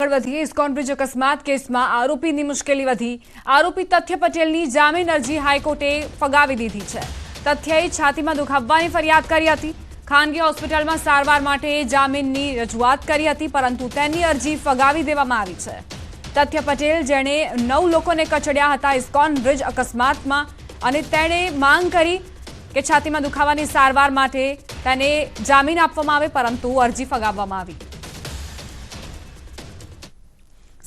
આગળ વધીએ ISKCON bridge અકસ્માત કેસમાં આરોપીની મુશ્કેલી વધી। આરોપી તથ્ય પટેલની જામીન અરજી હાઈકોર્ટે ફગાવી દીધી છે। તથ્યએ છાતીમાં દુખાવવાની ફરિયાદ કરી હતી। ખાનગી હોસ્પિટલમાં સારવાર માટે જામીનની રજૂઆત કરી હતી, પરંતુ તેની અરજી ફગાવી દેવામાં આવી છે। તથ્ય પટેલ, જેણે 9 લોકોને કચડ્યા હતા ઇસ્કોન બ્રિજ અકસ્માતમાં, અને તેણે માંગ કરી કે છાતીમાં દુખાવાની સારવાર માટે તેને જામીન આપવામાં આવે, પરંતુ અરજી ફગાવવામાં આવી।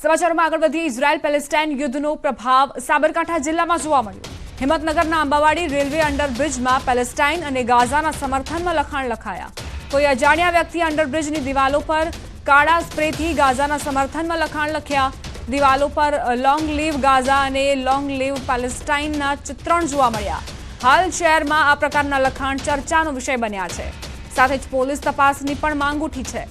સમાચારોમાં આગળ વધીએ। ઇઝરાયલ પેલેસ્ટાઇન યુદ્ધનો પ્રભાવ સાબરકાંઠા જિલ્લામાં જોવા મળ્યો। હિંમતનગરના અંબાવાડી રેલવે અંડરબ્રિજમાં પેલેસ્ટાઇન અને ગાઝાના સમર્થનમાં લખાણ લખાયા। કોઈ અજાણ્યા વ્યક્તિએ અંડરબ્રિજની દિવાલો પર કાળા સ્પ્રેથી ગાઝાના સમર્થનમાં લખાણ લખ્યા। દિવાલો પર લોંગ લીવ ગાઝા અને લોંગ લીવ પેલેસ્ટાઇનના ચિત્રણ જોવા મળ્યા। હાલ શહેરમાં આ પ્રકારના લખાણ ચર્ચાનો વિષય બન્યા છે। સાથે જ પોલીસ તપાસની પણ માંગ ઉઠી છે।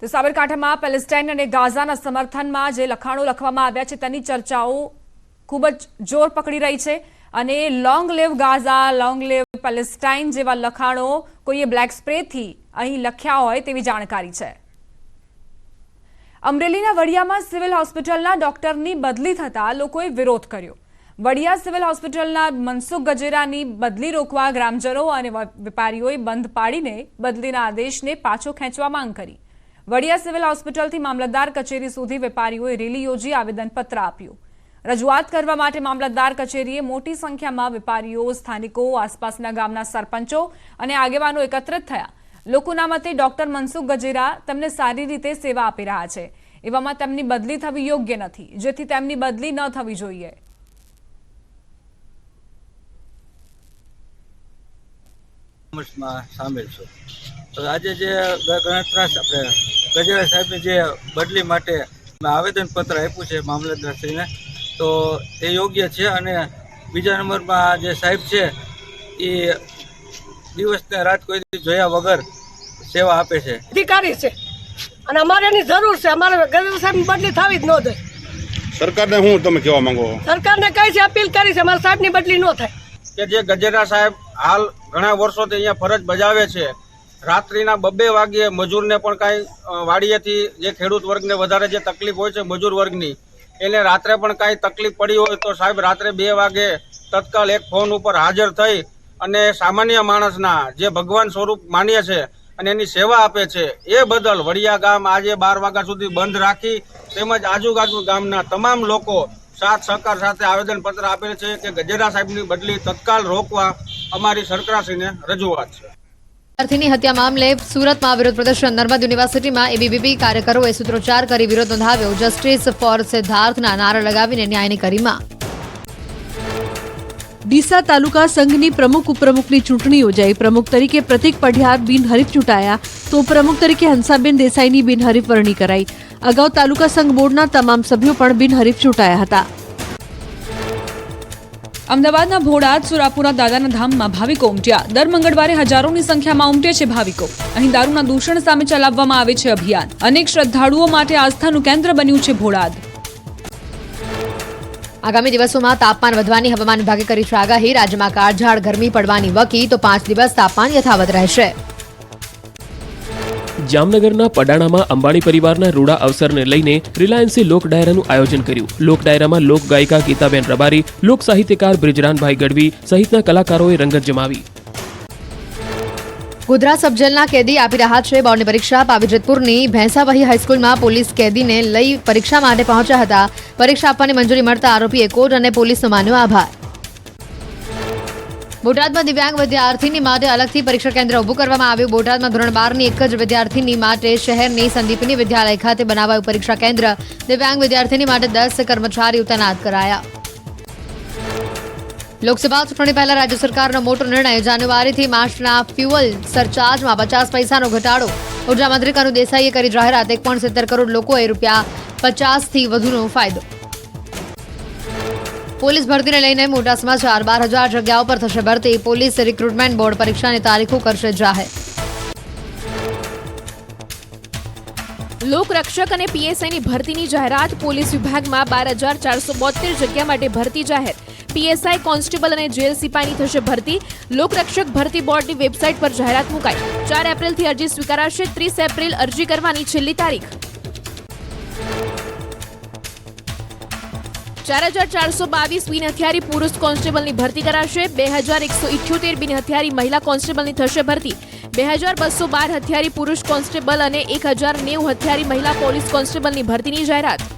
તો સાબરકાંઠામાં પેલેસ્ટાઇન અને ગાઝાના સમર્થનમાં જે લખાણો લખવામાં આવ્યા છે તેની ચર્ચાઓ ખૂબ જ જોર પકડી રહી છે, અને long live Gaza, long live Palestine જેવા લખાણો કોઈએ બ્લેક સ્પ્રેથી અહીં લખ્યા હોય તેવી જાણકારી છે। અમરેલીના વડિયામાં સિવિલ હોસ્પિટલના ડોક્ટરની બદલી થતા લોકોએ વિરોધ કર્યો। વડિયા સિવિલ હોસ્પિટલના મનસુખ ગજેરાની બદલી રોકવા ગ્રામજનો અને વેપારીઓએ બંધ પાડીને બદલીના આદેશને પાછો ખેંચવા માંગ કરી। વડિયા સિવિલ હોસ્પિટલથી મામલતદાર કચેરી સુધી વેપારીઓએ રેલી યોજી આવેદનપત્ર આપ્યું। રજૂઆત કરવા માટે મામલતદાર કચેરીએ મોટી સંખ્યામાં વેપારીઓ, સ્થાનિકો, આસપાસના ગામના સરપંચો અને આગેવાનો એકત્રિત થયા। લોકોના મતે ડોક્ટર મનસુખ ગજેરા તેમને સારી રીતે સેવા આપી રહ્યા છે, એવામાં તેમની બદલી થવી યોગ્ય નથી, જેથી તેમની બદલી ન થવી જોઈએ। સામેલ છું તો આજે જે ગણતરાશ આપણે ગજેરા સાહેબે જે બદલી માટે આવેદનપત્ર આપ્યું છે મામલતદારશ્રીને, તો એ યોગ્ય છે। અને બીજા નંબરમાં જે સાહેબ છે એ દિવસને રાત કોઈ જોયા વગર સેવા આપે છે, અધિકારી છે, અને અમારે એની જરૂર છે। અમારે ગજેરા સાહેબ બદલી થવી જ ન જોઈએ। સરકારને હું તમે કહેવા માંગો? સરકારને કઈ છે, અપીલ કરી છે, અમારા સાહેબની બદલી ન થાય। કે જે ગજેરા સાહેબ હાલ ઘણા વર્ષોથી અહીંયા ફરજ બજાવે છે, રાત્રિના 2 વાગ્યે મજૂરને પણ કાંઈ વાડીએથી જે ખેડૂત વર્ગને વધારે જે તકલીફ હોય છે મજૂર વર્ગની, એને રાત્રે પણ કાંઈ તકલીફ પડી હોય તો સાહેબ રાત્રે 2 વાગે તત્કાલ એક ફોન ઉપર હાજર થઈ અને સામાન્ય માણસના જે ભગવાન સ્વરૂપ માન્ય છે અને એની સેવા આપે છે, એ બદલ વડિયા ગામ આજે 12 વાગ્યા સુધી બંધ રાખી તેમજ આજુબાજુ ગામના તમામ લોકો સાથ સહકાર સાથે આવેદનપત્ર આપેલ છે કે ગજેરા સાહેબની બદલી તત્કાલ રોકવા અમારી સરકારશ્રીને રજૂઆત છે। વિદ્યાર્થીની હત્યા મામલે સુરતમાં વિરોધ પ્રદર્શન। નર્મદ યુનિવર્સિટીમાં એબીવીપી કાર્યકરોએ સૂત્રોચ્ચાર કરી વિરોધ નોંધાવ્યો। જસ્ટિસ ફોર સિદ્ધાર્થના નારા લગાવીને ન્યાયની કરી માંગ। ડીસા તાલુકા સંઘની પ્રમુખ ઉપપ્રમુખની ચૂંટણી યોજાઈ। પ્રમુખ તરીકે પ્રતિક પઢિયાર બિનહરીફ ચૂંટાયા, તો ઉપપ્રમુખ તરીકે હંસાબેન દેસાઈની બિનહરીફ વરણી કરાઈ। અગાઉ તાલુકા સંઘ બોર્ડના તમામ સભ્યો પણ બિનહરીફ ચૂંટાયા હતા। અમદાવાદના ભોળાદ સુરાપુરા દાદાના ધામમાં ભાવિકો ઉમટ્યા। દર મંગળવારે હજારોની સંખ્યામાં ઉમટે છે ભાવિકો। અહીં દારૂના દૂષણ સામે ચલાવવામાં આવે છે અભિયાન। અનેક શ્રદ્ધાળુઓ માટે આસ્થાનું કેન્દ્ર બન્યું છે ભોળાદ। આગામી દિવસોમાં તાપમાન વધવાની હવામાન વિભાગે કરી છે આગાહી। રાજ્યમાં કાળઝાળ ગરમી પડવાની વકી, તો 5 દિવસ તાપમાન યથાવત રહેશે। જામનગરના પડાણામાં અંબાણી પરિવારના રૂડા અવસરને લઈને રિલાયન્સે લોક ડાયરાનું આયોજન કર્યું। લોક ડાયરામાં લોક ગાયિકા ગીતાબેન રબારી, લોક સાહિત્યકાર બ્રિજરાનભાઈ ગઢવી સહિતના કલાકારોએ રંગત જમાવી। ગોધરા સબજેલના કેદી આપી રહ્યા છે બોર્ડની પરીક્ષા। પાવીજેતપુરની ભેંસાવહી હાઈસ્કૂલમાં પોલીસ કેદીને લઈ પરીક્ષા માટે પહોંચ્યા હતા। પરીક્ષા આપવાની મંજૂરી મળતા આરોપીએ કોર્ટ અને પોલીસનો માન્યો આભાર। બોટાદમાં દિવ્યાંગ વિદ્યાર્થીની માટે અલગથી પરીક્ષા કેન્દ્ર ઊભું કરવામાં આવ્યું। બોટાદમાં ધોરણ 12ની એક જ વિદ્યાર્થીની માટે શહેરની સંદીપની વિદ્યાલય ખાતે બનાવાયું પરીક્ષા કેન્દ્ર। દિવ્યાંગ વિદ્યાર્થીની માટે 10 કર્મચારીઓ તૈનાત કરાયા। લોકસભા ચૂંટણી પહેલા રાજ્ય સરકારનો મોટો નિર્ણય। જાન્યુઆરીથી માર્ચના ફ્યુઅલ સરચાર્જમાં 50 પૈસાનો ઘટાડો। ઉર્જા મંત્રી કનુ દેસાઈએ કરી જાહેરાત। 1.70 કરોડ લોકોએ ₹50થી વધુનો ફાયદો। પોલીસ ભરતીને લઈને મોટા સમાચાર। 12,000 જગ્યાઓ પર થશે ભરતી। પોલીસ રિક્રુટમેન્ટ બોર્ડ પરીક્ષાની તારીખો કરશે જાહેર। લોકરક્ષક અને પીએસઆઈની ભરતીની જાહેરાત। પોલીસ વિભાગમાં 12,472 જગ્યા માટે ભરતી જાહેર। પીએસઆઈ, કોન્સ્ટેબલ અને જેલ સિપાહીની થશે ભરતી. લોકરક્ષક ભરતી બોર્ડની વેબસાઇટ પર જાહેરાત મુકાઈ. 4 એપ્રિલથી અરજી સ્વીકારાશે. 30 એપ્રિલ અરજી કરવાની છેલ્લી તારીખ. 4422 બિન હથિયારી પુરુષ કોન્સ્ટેબલની ભરતી કરાશે. 2178 બિન હથિયારી મહિલા કોન્સ્ટેબલની થશે ભરતી. 2212 હથિયારી પુરુષ કોન્સ્ટેબલ અને 1090 હથિયારી મહિલા પોલીસ કોન્સ્ટેબલની ભરતીની જાહેરાત.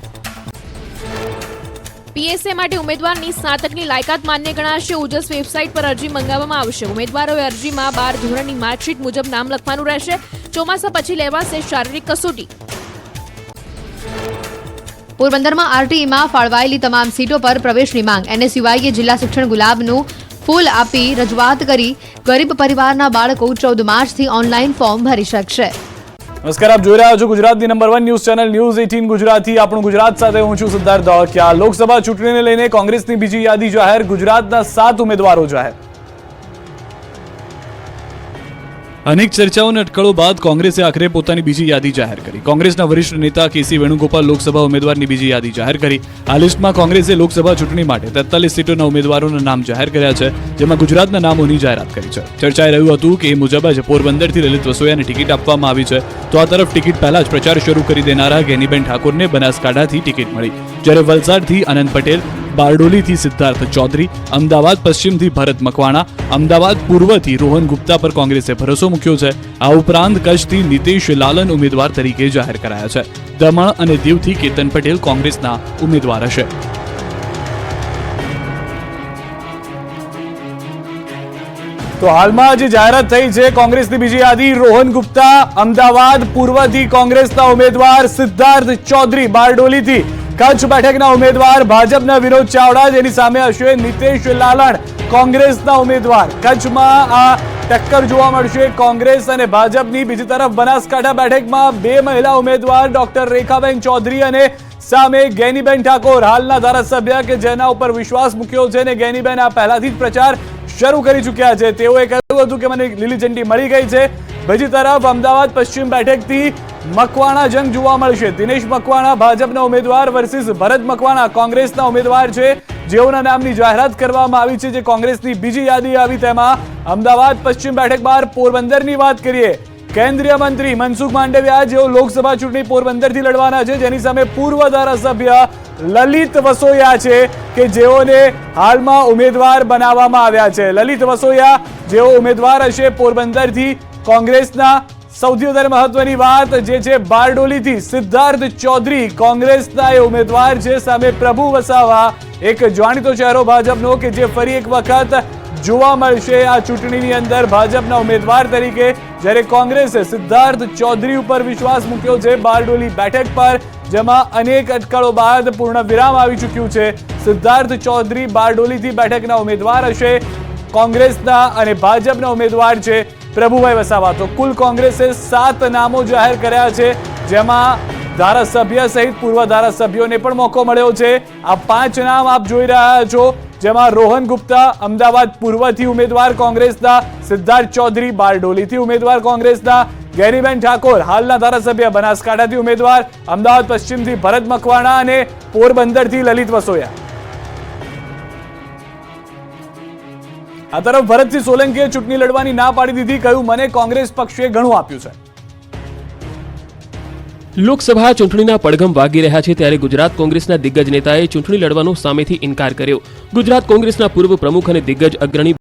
પીએસએ માટે ઉમેદવારની સ્નાતકની લાયકાત માન્ય ગણાશે. ઓજસ વેબસાઇટ પર અરજી મંગાવવામાં આવશે. ઉમેદવારોએ અરજીમાં 12 ધોરણની માર્કશીટ મુજબ નામ લખવાનું રહેશે. ચોમાસા પછી લેવાશે શારીરિક કસોટી. પોરબંદરમાં આરટીઈમાં ફાળવાયેલી તમામ સીટો પર પ્રવેશની માંગ. એનએસયુઆઈએ જિલ્લા શિક્ષણ ગુલાબનું ફૂલ આપી રજૂઆત કરી. ગરીબ પરિવારના બાળકો 14 માર્ચથી ઓનલાઈન ફોર્મ ભરી શકશે. નમસ્કાર, આપ જોઈ રહ્યા છો ગુજરાતની number 1 news channel news 18 Gujarati. આપણું ગુજરાત સાથે હું છું સિદ્ધાર્થ ધોળકિયા. લોકસભા ચૂંટણીને લઈને કોંગ્રેસની બીજી યાદી જાહેર. ગુજરાતના 7 ઉમેદવારો જાહેર. અનેક ચર્ચાઓ અને અટકળો બાદ કોંગ્રેસે આખરે પોતાની બીજી યાદી જાહેર કરી. કોંગ્રેસના વરિષ્ઠ નેતા કેસી વેણુગોપાલ લોકસભા ઉમેદવારની બીજી યાદી જાહેર કરી. આ લિસ્ટમાં કોંગ્રેસે લોકસભા ચૂંટણી માટે 43 સીટોના ઉમેદવારોના નામ જાહેર કર્યા છે, જેમાં ગુજરાતના નામોની જાહેરાત કરી છે. ચર્ચાઈ રહ્યું હતું કે એ મુજબ જ પોરબંદરથી લલિત વસોયાને ટિકિટ આપવામાં આવી છે, તો આ તરફ ટિકિટ પહેલા જ પ્રચાર શરૂ કરી દેનારા ગેનીબેન ઠાકોરને બનાસકાંઠાથી ટિકિટ મળી, જ્યારે વલસાડથી આનંદ પટેલ, બારડોલીથી સિદ્ધાર્થ ચૌધરી, અમદાવાદ પશ્ચિમથી ભરત મકવાણા, અમદાવાદ પૂર્વથી રોહન ગુપ્તા પર કોંગ્રેસે ભરોસો મૂક્યો છે. આ ઉપરાંત કચ્છથી નીતેશ લાલન ઉમેદવાર તરીકે જાહેર કરાયા છે. દમણ અને દીવથી કેતન પટેલ કોંગ્રેસના ઉમેદવાર હશે. તો હાલમાં જે જાહેરાત થઈ છે કોંગ્રેસની બીજી યાદી. રોહન ગુપ્તા અમદાવાદ પૂર્વથી કોંગ્રેસના ઉમેદવાર, સિદ્ધાર્થ ચૌધરી બારડોલીથી કચ્છ બેઠકના ઉમેદવાર, ભાજપના વિનોદ ચાવડા, જેની સામે હશે નીતેશ લાલણ કોંગ્રેસના ઉમેદવાર. કચ્છમાં આ ટક્કર જોવા મળશે કોંગ્રેસ અને ભાજપની. બીજી તરફ બનાસકાંઠા બેઠકમાં 2 મહિલા ઉમેદવાર, ડોક્ટર રેખાબેન ચૌધરી અને સામે ગેનીબેન ઠાકોર, હાલના ધારાસભ્ય કે જેના ઉપર વિશ્વાસ મૂક્યો છે, અને ગેનીબેન આ પહેલાથી જ પ્રચાર શરૂ કરી ચૂક્યા છે. તેઓએ કહ્યું હતું કે મને લીલી ઝંડી મળી ગઈ છે. બીજી તરફ અમદાવાદ પશ્ચિમ બેઠકથી મકવાણા જંગ જોવા મળશે. દિનેશ મકવાણા ભાજપના ઉમેદવાર વર્સિસ ભરત મકવાણા કોંગ્રેસના ઉમેદવાર છે, જેઓના નામની જાહેરાત કરવામાં આવી છે. જે કોંગ્રેસની બીજી યાદી આવી, તેમાં અમદાવાદ પશ્ચિમ બેઠક બાર પોરબંદરની વાત કરીએ. કેન્દ્રીય મંત્રી મનસુખ માંડવિયા, જેઓ લોકસભા ચૂંટણી પોરબંદરથી લડવાના છે, જેની સામે પૂર્વ ધારાસભ્ય લલિત વસોયા છે, કે જેઓને હાલમાં ઉમેદવાર બનાવવામાં આવ્યા છે. લલિત વસોયા જેઓ ઉમેદવાર હશે પોરબંદરથી કોંગ્રેસના. સૌથી વધારે મહત્વની વાત જે છે બારડોલીથી સિદ્ધાર્થ ચૌધરી કોંગ્રેસના એ ઉમેદવાર છે. સામે પ્રભુ વસાવા, એક જાણીતો ચહેરો ભાજપનો, કે જે ફરી એક વખત જોવા મળશે આ ચૂંટણીની અંદર ભાજપના ઉમેદવાર તરીકે. જ્યારે કોંગ્રેસે સિદ્ધાર્થ ચૌધરી ઉપર વિશ્વાસ મૂક્યો છે બારડોલી બેઠક પર, જેમાં અનેક અટકળો બાદ પૂર્ણ વિરામ આવી ચૂક્યું છે. સિદ્ધાર્થ ચૌધરી બારડોલીથી બેઠકના ઉમેદવાર હશે કોંગ્રેસના, અને ભાજપના ઉમેદવાર છે પ્રભુભાઈ વસાવા. તો કુલ કોંગ્રેસે 7 નામો જાહેર કર્યા છે, જેમાં ધારાસભ્ય સહિત પૂર્વ ધારાસભ્યોને પણ મોકો મળ્યો છે. આ 5 નામ આપ જોઈ રહ્યા છો, જેમાં રોહન ગુપ્તા અમદાવાદ પૂર્વથી ઉમેદવાર કોંગ્રેસના, સિદ્ધાર્થ ચૌધરી બારડોલીથી ઉમેદવાર કોંગ્રેસના, ગેનીબેન ઠાકોર હાલના ધારાસભ્ય બનાસકાંઠાથી ઉમેદવાર, અમદાવાદ પશ્ચિમથી ભરત મકવાણા અને પોરબંદરથી લલિત વસોયા. આ તરફ ભરતસિંહ સોલંકીએ ચૂંટણી લડવાની ના પાડી દીધી, કહ્યું મને કોંગ્રેસ પક્ષે ઘણું આપ્યું છે. લોકસભા ચૂંટણીના પડઘમ વાગી રહ્યા છે, ત્યારે ગુજરાત કોંગ્રેસના દિગ્ગજ નેતાએ ચૂંટણી લડવાનો સામેથી ઇનકાર કર્યો. ગુજરાત કોંગ્રેસના પૂર્વ પ્રમુખ અને દિગ્ગજ અગ્રણી